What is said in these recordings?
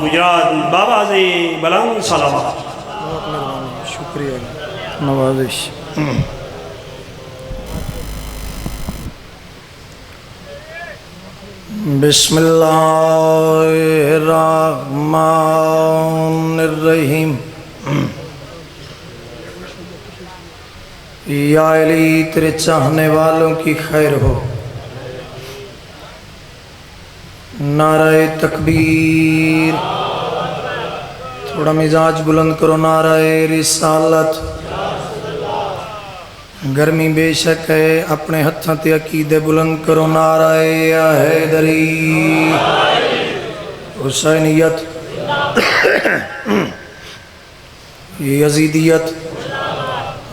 گجرات بابا سے بلند سلامات. بہت مہربانی، شکریہ نوازش. بسم اللہ الرحمن الرحیم. یا علی تیرے چاہنے والوں کی خیر ہو. نعرہ تکبیر. تھوڑا مزاج بلند کرو. نعرہ رسالت. گرمی بے شک ہے، اپنے ہتھاں تے عقیدے بلند کرو. نعرہ حیدری. حسینیت، یزیدیت،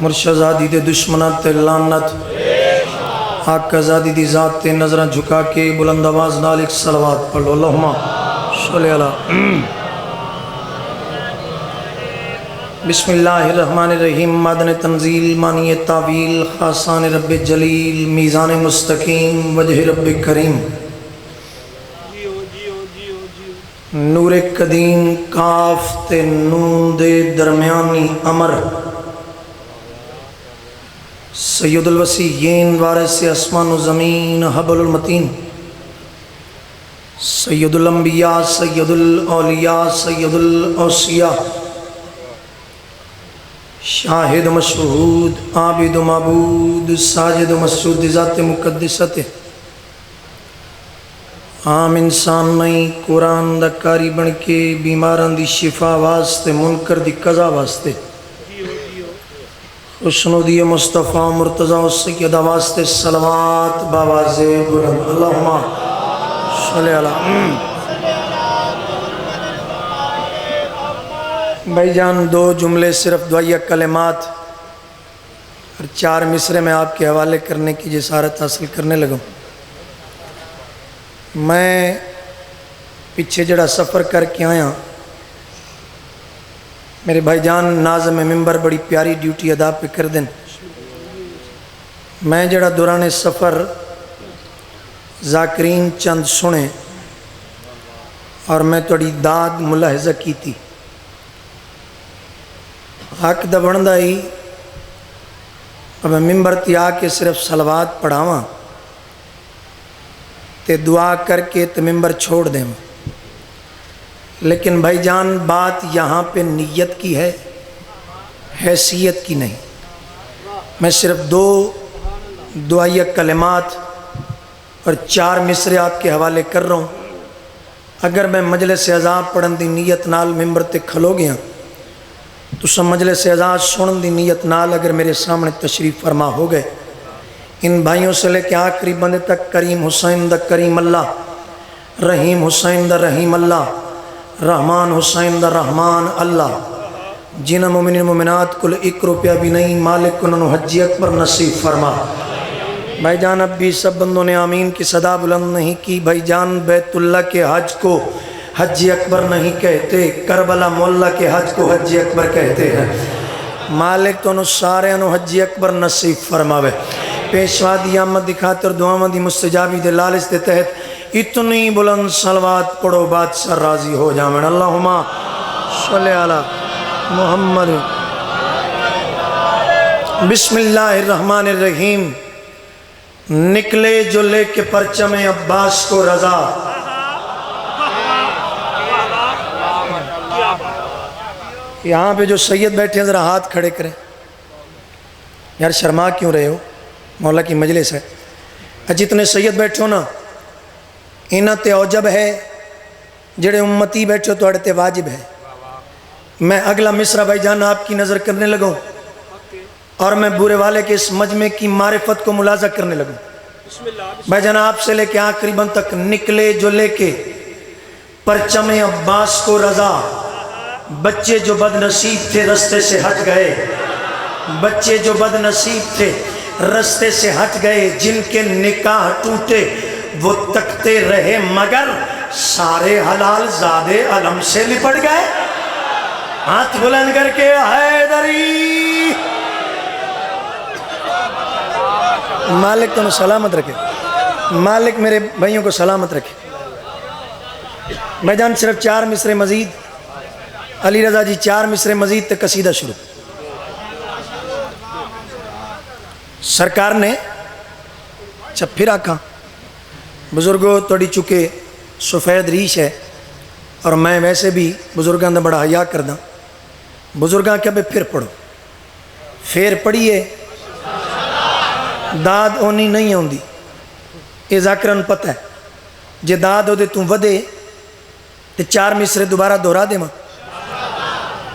مرشدزادی دے دشمنات تے لعنت. آقا زادی دی ذات تے نظرہ جھکا کے بلند آواز نال ایک صلوات پڑھو. اللہم صلی اللہ. بسم اللہ الرحمن الرحیم. مادن تنزیل، معنی تعویل، خاصان رب جلیل، میزان مستقیم، وجہ رب کریم. نور قدیم، کاف تے نون دے درمیانی امر. سید الوسیین، وارث اسمان و زمین، حبل المتین. سید الانبیاء، سید الاولیاء، سید الاوصیاء. شاہد مشہود، عابد و معبود، ساجد و مسجود ذات مقدست. عام انسان نہیں، قرآن دا کاری بن کے بیماران دی شفا واسطے، منکر دی قضا واسطے. حسن دی مصطفیٰ مرتضیٰ سیدہ واسطے صلوات باواز بلند. اللہم صلی اللہ. بھائی جان، دو جملے صرف دعائیہ کلمات اور 4 مصرے میں آپ کے حوالے کرنے کی جسارت حاصل کرنے لگا. میں پیچھے جڑا سفر کر کے آیا، میرے بھائی جان ناظم ممبر بڑی پیاری ڈیوٹی ادا پہ کر دیں. میں جڑا دوران سفر ذاکرین چند سنے اور میں توڑی داد ملاحظہ کی تھی. حق دا بندہ ہی اب ممبر تے آ کے صرف صلوات پڑھاواں تے دعا کر کے تے ممبر چھوڑ دیں. لیکن بھائی جان بات یہاں پہ نیت کی ہے، حیثیت کی نہیں. میں صرف 2 دعائیہ کلمات اور 4 مصرے آپ کے حوالے کر رہا ہوں. اگر میں مجلس اعزاز پڑھن دی نیت نال ممبر تے کھلو گیا تو سب مجلس اعزاز سنن دی نیت نال اگر میرے سامنے تشریف فرما ہو گئے، ان بھائیوں سے لے کے آخری بندے تک، کریم حسین دا کریم اللہ، رحیم حسین دا رحیم اللہ، رحمان حسین دا رحمان اللہ. جنہ مومنین مومنات کل 1 روپیہ بھی نہیں، مالک انہوں حج اکبر نصیب فرما. بھائی جان اب بھی سب بندوں نے آمین کی صدا بلند نہیں کی. بھائی جان بیت اللہ کے حج کو حج اکبر نہیں کہتے، کربلا مولا کے حج کو حج اکبر کہتے ہیں. مالک تو انہوں سارے انہوں حج اکبر نصیب فرماوے. پیشوا دی آمد دی خاطر دعاواں دی مستجابی دے لالچ دے تحت اتنی بلند صلوات پڑھو بادشاہ راضی ہو جاویں. اللہم صلی علی محمد. بسم اللہ الرحمن الرحیم. نکلے جو لے کے پرچم عباس کو رضا. یہاں پہ جو سید بیٹھے ہیں ذرا ہاتھ کھڑے کریں. یار شرما کیوں رہے ہو، مولا کی مجلس ہے. جتنے سید بیٹھے ہو نا، انہاں تے اوجب ہے، جڑے امتی بیٹھے ہو تو اڑتے واجب ہے. میں اگلا مصرع بھائی جان آپ کی نظر کرنے لگوں اور میں بورے والے کے اس مجمع کی معرفت کو ملاحظہ کرنے لگوں. بھائی جان آپ سے لے کے آخری بند تک. نکلے جو لے کے پرچم عباس کو رضا. بچے جو بد نصیب تھے رستے سے ہٹ گئے، بچے جو بد نصیب تھے رستے سے ہٹ گئے. جن کے نکاح ٹوٹے وہ تکتے رہے مگر سارے حلال زادے علم سے لپٹ گئے. ہاتھ بلند کر کے حیدری. مالک تو سلامت رکھے، مالک میرے بھائیوں کو سلامت رکھے. بھائی جان صرف 4 مصرے مزید، علی رضا جی 4 مصرے مزید تے قصیدہ شروع۔ سرکار نے اچھا پھر آکھا بزرگوں توڑی چکے سفید ریش ہے، اور میں ویسے بھی بزرگاں دا بڑا حیا کردہ، بزرگاں کیا بے پھر پڑھو، پھر پڑھیے داد اونی نہیں ہوندی، یہ ذاکرن پتہ ہے، جے داد ہو دے تم ودے تے 4 مصرے دوبارہ دہرا دے ماں،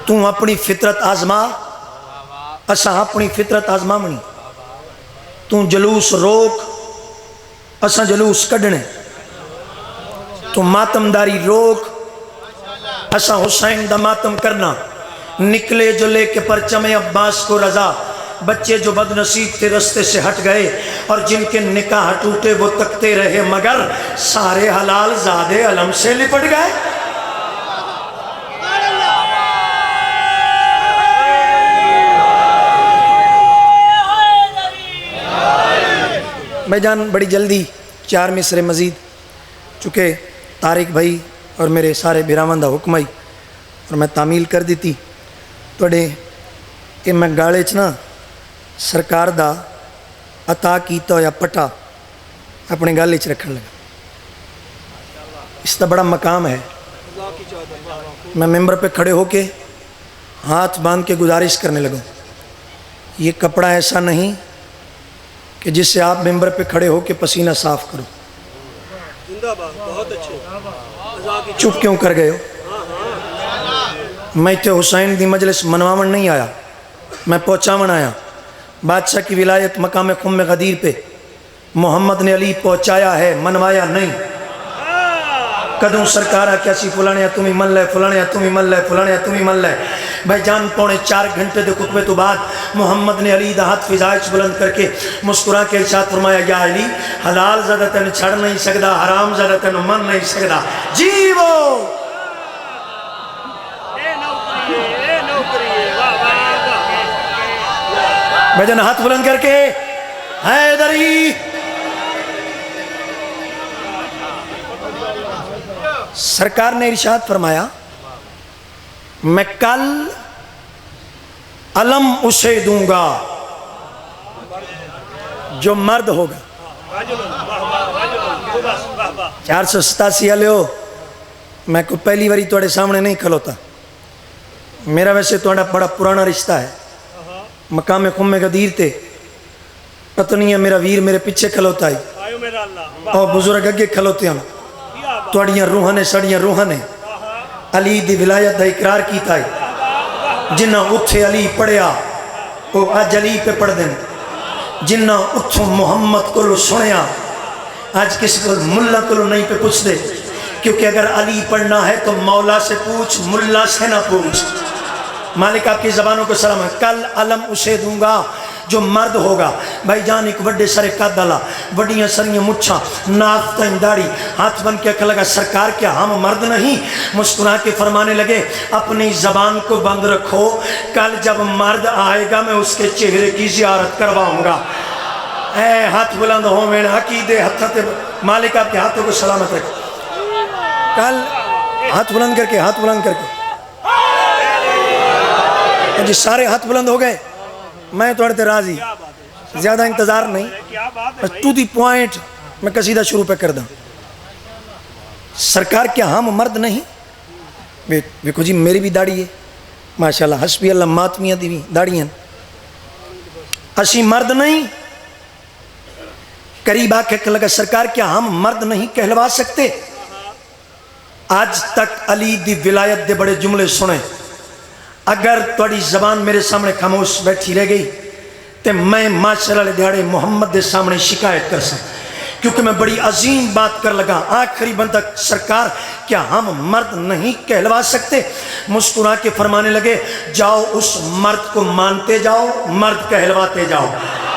تم اپنی فطرت آزما، اساں اپنی فطرت آزما منی، تم جلوس روک، اساں جلوس کڈنے، تم ماتمداری روک، اساں حسین دا ماتم کرنا، نکلے جو لے کے پرچم عباس کو رضا، بچے جو بد نصیب تھے رستے سے ہٹ گئے، اور جن کے نکاح ٹوٹے وہ تکتے رہے، مگر سارے حلال زادے علم سے لپٹ گئے۔ بھائی جان بڑی جلدی 4 مصرے مزید، چونکہ طارق بھائی اور میرے سارے بیراون دا حکم آئی اور میں تعمیل کر دیتی توڑے کہ میں گاڑے چنا سرکار دا عطا کیتا یا پٹا اپنے گالے چ رکھن لگا، اس کا بڑا مقام ہے۔ میں ممبر پہ کھڑے ہو کے ہاتھ باندھ کے گزارش کرنے لگا، یہ کپڑا ایسا نہیں کہ جس سے آپ ممبر پہ کھڑے ہو کے پسینہ صاف کرو۔ چپ کیوں کر گئے ہو؟ میں تے حسین دی مجلس منواون نہیں آیا، میں پہنچاون آیا۔ بادشاہ کی ولایت مقام خم غدیر پہ محمد نے علی پہنچایا ہے، منوایا نہیں۔ کدوں سرکارہ کیسی فلانیا تمہیں من لے، فلانیا تمہیں من لے، فلانیا تمہیں من لے۔ بھائی جان 4.25 گھنٹے دے خطبے تو بعد محمد نے علی دا ہاتھ فضائش بلند کر کے مسکرا کے ارشاد فرمایا، یا علی حلال زیادہ تن چھڑ نہیں سکدا، حرام زیادہ تن من نہیں سکدا، جیو۔ بھائی جان ہاتھ بلند کر کے حیدری۔ سرکار نے ارشاد فرمایا، میں کل علم اسے دوں گا جو مرد ہوگا۔ 487 علیہ میں کو پہلی باری توڑے سامنے نہیں کھلوتا، میرا ویسے توڑا بڑا پرانا رشتہ ہے، مقام خم غدیر تے پتنی میرا ویر میرے پیچھے کھلوتا ہے اور بزرگ اگے کھلوتے ہیں، توڑیاں روحانے سڑیاں روحانے علی دی ولایت دا اقرار کیتا ہے۔ جنہ اتھے علی پڑھیا وہ آج علی پہ پڑھ دیں، جنہ اتھوں محمد کو سنیا آج کسی کو ملا کو نہیں پہ پوچھ دے، کیونکہ اگر علی پڑھنا ہے تو مولا سے پوچھ، ملا سے نہ پوچھ۔ مالک آپ کی زبانوں کو سلام ہے۔ کل علم اسے دوں گا جو مرد ہوگا۔ بھائی جان ایک وڈے سارے قد والا، وڈیاں سریاں مچھاں، ناک تائیں داڑھی، ہاتھ بن کے کہا لگا سرکار کیا ہم مرد نہیں؟ مسکرا کے فرمانے لگے اپنی زبان کو بند رکھو، کل جب مرد آئے گا میں اس کے چہرے کی زیارت کرواؤں گا۔ اے ہاتھ بلند ہو میرے عقیدے ہتھتے، مالک آپ کے ہاتھوں کو سلامت رکھ۔ کل ہاتھ بلند کر کے، ہاتھ بلند کر کے جی سارے ہاتھ بلند ہو گئے۔ میں توڑے تے راضی، زیادہ انتظار نہیں، ٹو دی پوائنٹ میں قصیدہ شروع پہ کر دوں۔ سرکار کیا ہم مرد نہیں؟ دیکھو جی میری بھی داڑھی ہے ماشاءاللہ، حسبی اللہ ماتمیاں دی بھی داڑھی ہیں، اسی مرد نہیں؟ قریب آ کے لگا سرکار کیا ہم مرد نہیں کہلوا سکتے؟ آج تک علی دی ولایت دے بڑے جملے سنے، اگر توڑی زبان میرے سامنے خاموش بیٹھی رہ گئی تو میں معاشرہ لے دیاڑے محمد دے سامنے شکایت کر سکتا، کیونکہ میں بڑی عظیم بات کر لگا۔ آخری بندہ سرکار کیا ہم مرد نہیں کہلوا سکتے؟ مسکرا کے فرمانے لگے جاؤ اس مرد کو مانتے جاؤ، مرد کہلواتے جاؤ۔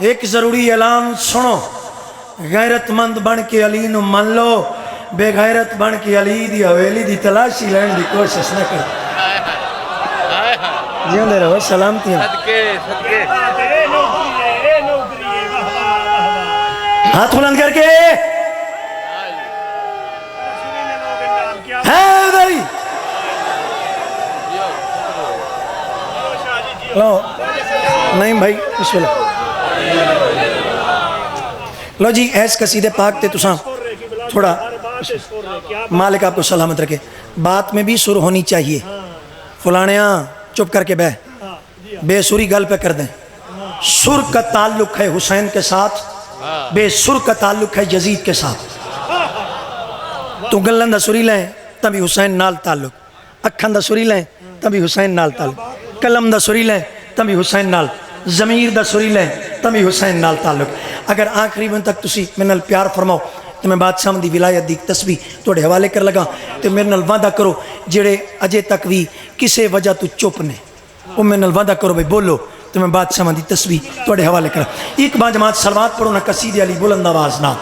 ایک ضروری اعلان سنو، غیرت مند بن کے علی نو من لو، بے غیرت بن کے علی دی حویلی دی تلاشی لین دی کوشش نہ کر. جیوندے رہو، سلامتی ہیں. ہاتھ بلند کر کے حیدری. لو نہیں بھائی بسم اللہ. لو جی ایس قصیدے پاک تے تساں تھوڑا مالک آپ کو سلامت رکھے. بات میں بھی سر ہونی چاہیے. فلانیاں چپ کر کے بے سری گل پہ کر دیں. سر کا تعلق ہے حسین کے ساتھ، بے سر کا تعلق ہے یزید کے ساتھ. تو گلن دا سری لیں تبھی حسین نال تعلق، اکھن دا سری لیں تبھی حسین نال تعلق، قلم دا سری لیں تبھی حسین نال، ضمیر دا سری لیں تبھی حسین نال تعلق. اگر آخری بن تک تسی میرے نال پیار فرماؤ تو میں بادشاہ دی ولایت دی تسبیح توڑے حوالے کر لگا. تو میرے نال وعدہ کرو جڑے اجے تک بھی کسے وجہ تو چپ نے، وہ میرے نال وعدہ کرو بھائی بولو تو میں بادشاہ دی تسبیح توڑے حوالے کرا. ایک بار جماعت صلوات پڑھو نا قصیدے علی بلند آواز نہ.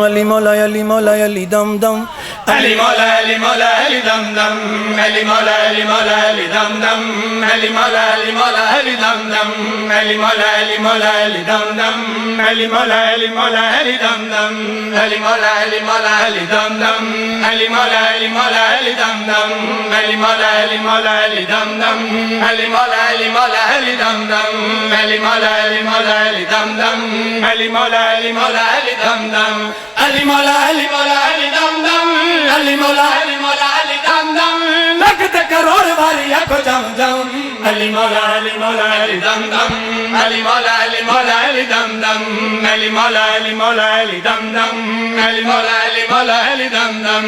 علی مولا علی مولا علی دم دم علی مولا علی مولا علی دم دم علی مولا علی مولا علی دم دم علی مولا علی مولا علی دم دم علی مولا علی مولا علی دم دم علی مولا علی مولا علی دم دم علی مولا علی مولا علی دم دم علی مولا علی مولا علی دم دم علی مولا علی مولا علی دم دم علی مولا علی مولا علی دم دم علی مولا علی مولا علی دم دم علی مولا علی مولا علی دم دم علی مولا علی مولا علی دم دم علی مولا علی مولا علی دم دم لگتے کروڑ باری کو جم جم علی مولا علی مولا علی دم دم علی مولا علی مولا علی دم دم علی مولا علی مولا علی دم دم علی مولا علی مولا علی دم دم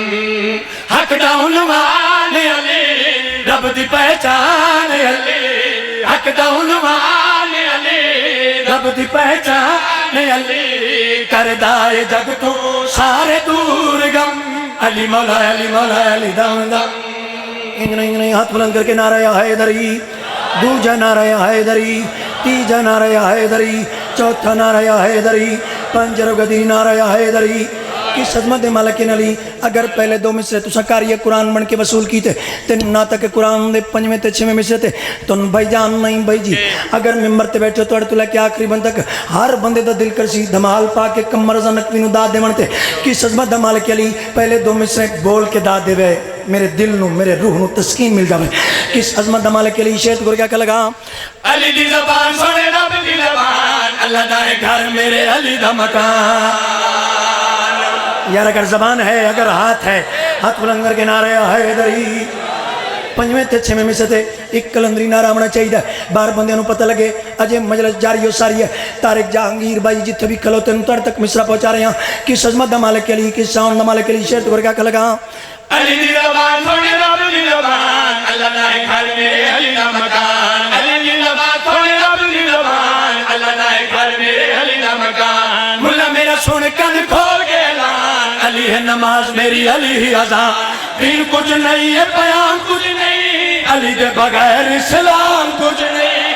حق عنوان علی رب دی پہچان علی حق عنوان علی رب دی پہچان علی کردائے جگ تو سارے دور گم علی مولا علی مولا علی دم دم. انگنے ہاتھ بلند کر کے نعرہ حیدری، دوجا نعرہ حیدری، تیجا نعرہ حیدری، چوتھا نعرہ حیدری، پنجر گدی نعرہ حیدری. کس عظمت مالک علی. اگر پہلے دو مصرے تو سکاری قرآن بن کے وصول کی تے نہ تک قرآن دے پنجویں تے چھویں مصرے تے تو بھائی جان نہیں بھائی جی. اگر ممبر تے بیٹھے تو لے کے آخری بن تک ہر بندے دا دل کرسی دھمال پا کے کمر رضا نقوی نو داد دے منتے. کس عظمت مالک علی. پہلے دو مصرے بول کے داد دے وے میرے دل نو میرے روح نو تسکین مل جاوے. کس عظمت مالک علی. شیط گور کیا لگا علی دی زبان سونے رب دی زبان اللہ دا گھر میرے علی دا مکان. یار اگر زبان ہے اگر ہاتھ ہے ہاتھ بلند کر کے نعرہ حیدری. پنجویں تے چھویں میں سے تے ایک کلندری نعرہ ہونا چاہیے. بار بندے نو پتہ لگے اجے مجلس جاری ہو ساری ہے. طارق جہانگیر بھائی جتھے بھی کھلوتے ہیں تڑ تک مصرع پہنچا رہے ہیں. کس عظمت مالک علی کس شان مالک علی. شیط گور کیا لگا علی دی زبان سونے رب دی زبان اللہ دا گھر میرے علی دا مکان. علی دی زبان سونے رب دی زبان اللہ دا گھر میرے علی دا مکان. ملا میرا سن کن کھول کے اعلان علی ہے نماز میری علی ہی اذان. دین کچھ نہیں ہے بیان کچھ نہیں علی دے بغیر اسلام کچھ نہیں.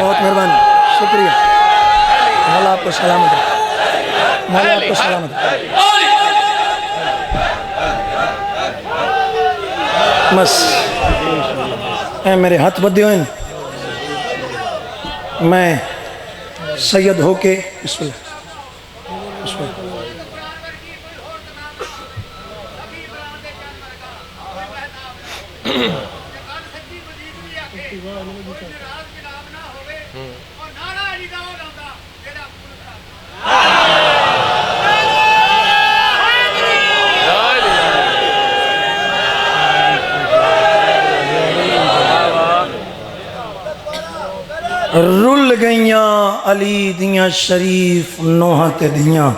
بہت مہربانی شکریہ. مولا آپ کو سلامت ہے. مولا آپ کو سلامت ہے. بس اے میرے ہاتھ بدے ہوئے میں سید ہو کے بسم اللہ بسم اللہ. رل گئیاں علی دیاں شریف نوحہ تے دیاں.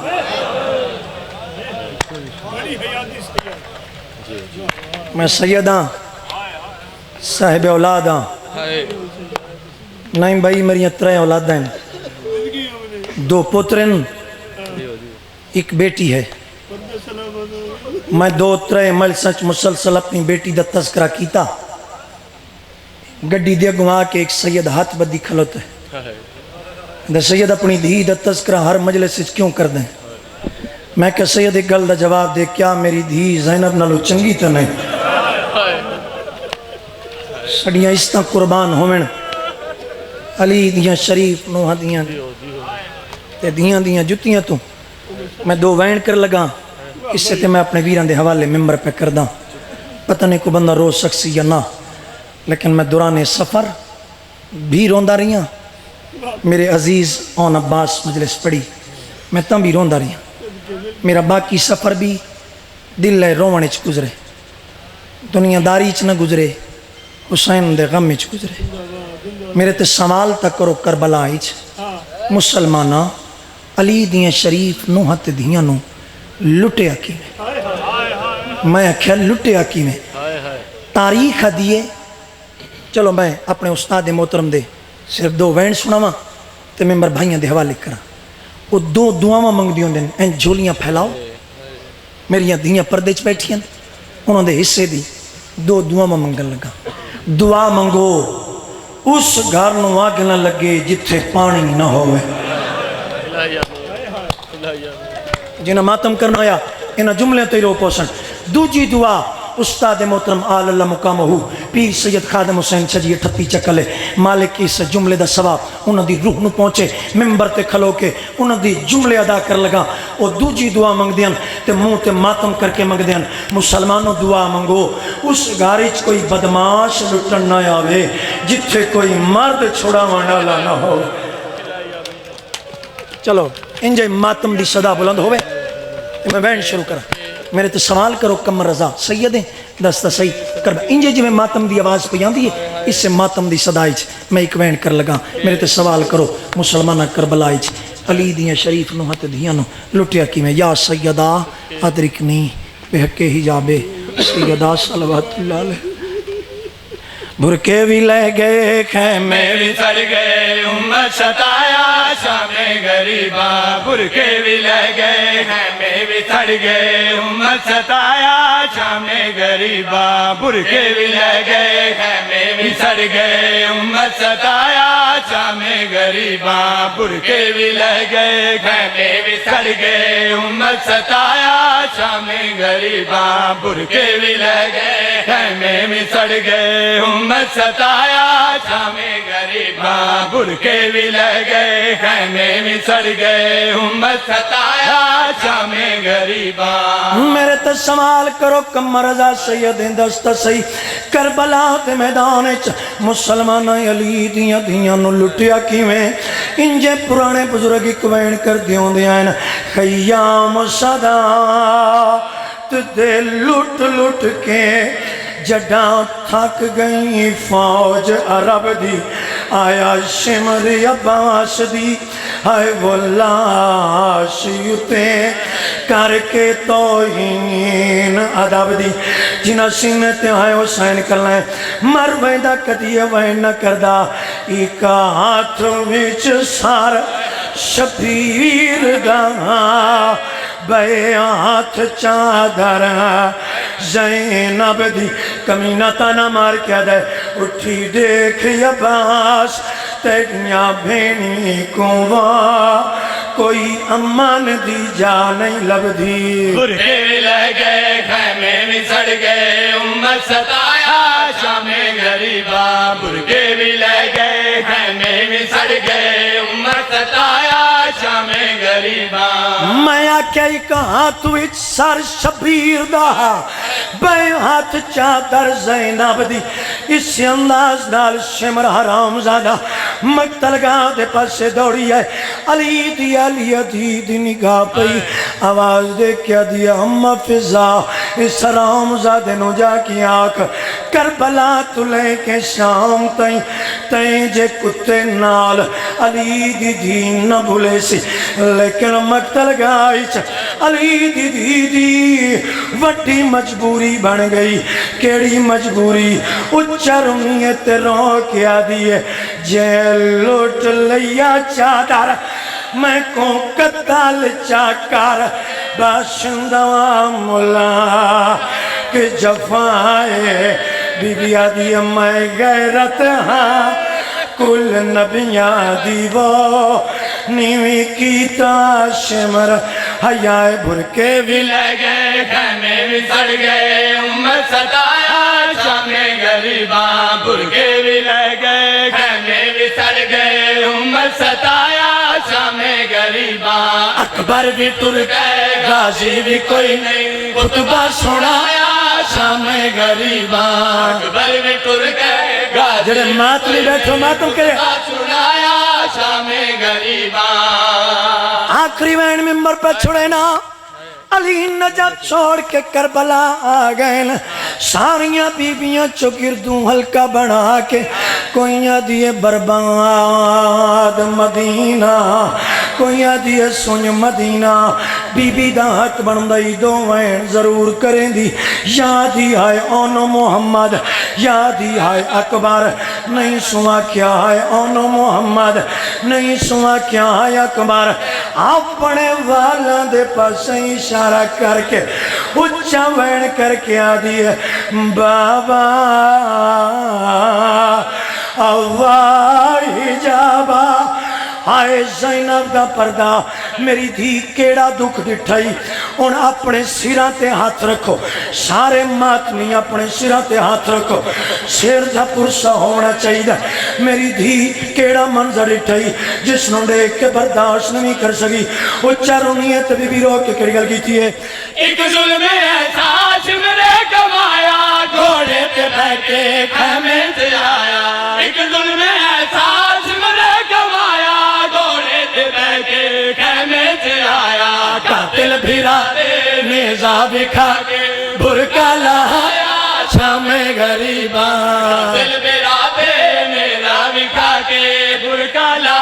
میں سیداں صاحب اولاداں نہیں بھائی میری ترے اولاد ہیں. دو پترن ایک بیٹی ہے. میں 2-3 مل سچ مسلسل اپنی بیٹی دا تذکرہ کیتا گڈی دے گوا کے ایک سید ہاتھ بدی کھلوتا ہے دا سید اپنی دھی دا تذکرہ ہر مجلس کیوں کر دیں میں کہ سید ایک گل دا جواب دے کیا میری دھی زینب نالو چنگی تو نہیں سڑیاں اس طرح قربان ہومن علی دیاں شریف نوحہ دیاں تے دیاں جتیاں تو میں 2 وین کر لگا اس سے تے میں اپنے ویران دے حوالے ممبر پہ کر دا پتہ نہیں کو بندہ روز سکسی یا نہ لیکن میں دوران سفر بھی روندہ رہی ہوں میرے عزیز اون عباس مجلس پڑی میں تم بھی روندہ رہی ہوں میرا باقی سفر بھی دل لے رونے چ گزرے دنیا داری چ نہ گزرے حسین دے غم چ گزرے میرے تے سوال تک کرو کربلا اچ مسلمانہ علی دیاں شریف نوحت دیاں نو لٹے کی میں کیا لٹے کی میں تاریخ دیئے چلو میں اپنے استاد محترم دے صرف 2 وین سناواں تے ممبر بھائیاں دے حوالے کرا وہ 2 دعاواں منگ دیوں دن این جھولیاں پھیلاؤ میریاں دیاں پردے چ بیٹھیاں انہوں دے حصے دی 2 دعاواں منگن لگا دعا منگو اس گھر نو آگ نہ لگے جتھے پانی نہ ہوئے جنہ ماتم کرنا آیا انہ جملے تے رو پوسن دوجی دعا استاد محترم آل اللہ مقام ہو پیر سید خادم حسین چھجی 38 چکلے مالک کی اس جملے دا ثواب انہوں دی روح نو پہنچے ممبر تے کھلو کے انہوں دی جملے ادا کر لگا وہ دوجی دعا منگ دیاں تے منہ تے ماتم کر کے منگ دیاں مسلمانوں دعا منگو اس گارج کوئی بدماش لٹن نہ آوے جتھے کوئی مرد چھوڑا والا نہ ہو چلو انجے ماتم دی صدا بلند ہوئے میں بین شروع کرا میرے تو سوال کرو کمر رضا سیدیں دستہ صحیح کر انجے جی میں ماتم دی آواز پہ آندھی ہے اس سے ماتم دی صدایچ میں ایک وین کر لگا میرے تو سوال کرو مسلمانہ کربلائچ علی دیاں شریف نو ہت دیاں نو لٹیا کی میں یا سیدہ ادرکنی بحق حجابے سیدہ صلوات اللہ علیہ بھرکے بھی لے گئے خیمے بھی سڑ گئے امت ستایا شام غریبا بھرکے بھی لے گئے خیمے بھی سڑ گئے امت ستایا شام غریبا بھرکے بھی لے گئے خیمے بھی سڑ گئے امت ستایا شام غریبا بھرکے بھی لے گئے خیمے بھی سڑ گئے امت ستایا شام غریبا بھرکے بھی لے گئے خیمے بھی سڑ گئے امت ستایا شام غریبا بھرکے بھی لے گئے خیمے بھی سڑ گئے امت ستایا شام غریبا میرے تے سوال کرو کمر رضا سید دست صحیح کربلا دے میدان چ مسلمان علی دیاں دیاں نو لٹیا کیویں انجے پرانے بزرگ ایک وین کر دیوں دیاں خیام صدا دے لٹ لٹ کے جڑاں تھک گئی فوج عرب دی آیا شمر عباس دی آئے وہ لاش یوتے کر کے توہین عدب دی جنہ سنتے آئے حسین کرنا ہے مر ویدہ کدیے وین نہ کردہ ایکا ہاتھ وچ سار شبیر دا بے ہاتھ چادر زینب دی کمینہ تانا مار کیا دے اٹھی دیکھ عباس تیگنیا بھینی کوا کوئی امان دی جا نہیں لب دی بھرکے بھی لے گئے خیمے بھی سڑ گئے امت ستایا شام غریبا بھرکے بھی لے گئے خیمے بھی سڑ گئے امت ستایا شام غریبا میں آکھے ایک ہاتھ وچ سر شبیر دا بے ہاتھ چادر زینب دی اس انداز نال شمر حرام زادہ مقتل گاہ دے پاسے دوڑی ہے علی دی نگاہ پئی آواز دے کیا دیا ہم فضا اس حرام زادے نو جا کی آنکھ کربلا تو لے کے شام تائیں جے کتے نال علی دی نہ بھولے سی لیکن مقتل گاہ علی دی وڈی مجبوری بن گئی کیڑی مجبوری اچھا رومیت رو کیا دیئے جے لوٹ لیا چادر میں کو قتال چاکار باشندہ مولا کہ جفائے بی بی آدھی میں غیرت ہاں کل نبیاں دی وہ نیوی کیتا شمر حیائے بھرکے بھی لے گئے خیمے بھی سڑ گئے امت ستایا شام غریباں برکے بھی لے گئے خیمے بھی سڑ گئے امت ستایا شام غریباں اکبر بھی ٹر گئے غازی بھی کوئی نہیں خطبہ سنایا شام غریباں اکبر بھی ٹر گئے جڑے ماتمی بیٹھو ماتم کرے سنایا شام غریباں آخری وین ممبر پہ چھڑے نا علی نجف چھوڑ کے کربلا آگئے ساریاں بیبیاں چگردوں ہلکا بنا کے کوئیاں دیئے برباد مدینہ کوئیاں دیئے سنج مدینہ بی بی دا حق بندائی دو وین ضرور کریں دی یادی آئے اونو محمد یادی آئے اکبر نہیں سوا کیا آئے اونو محمد نہیں سوا کیا آئے اکبر اپنے والا دے پاس اشارہ کر کے اچھا وین کر کے آدھی ہے بابا آوائی جابا آئے زینب دا پردہ میری دھی کیڑا دکھ دٹھائی ان اپنے سیرہ تے ہاتھ رکھو سارے ماتمی اپنے سیرہ تے ہاتھ رکھو شیر دا پرسہ ہونا چاہیے میری دھی کیڑا منظر دٹھائی جس نو دیکھ کے برداشت نہیں کر سکی وہ چارونیت بی بی رو کے کرگل کی تھی ہے ایک ظلم احساس میرے کمایا گھوڑے پہ بیٹھے خیمے سے آیا ایک ظلم احساس میرے کمایا گھوڑے پہ بیٹھے خیمے سے آیا قاتل بھیرا نیزہ بکھا کے برکا لایا شام غریباں دل میرا پہ میرا بکھا کے برکا لایا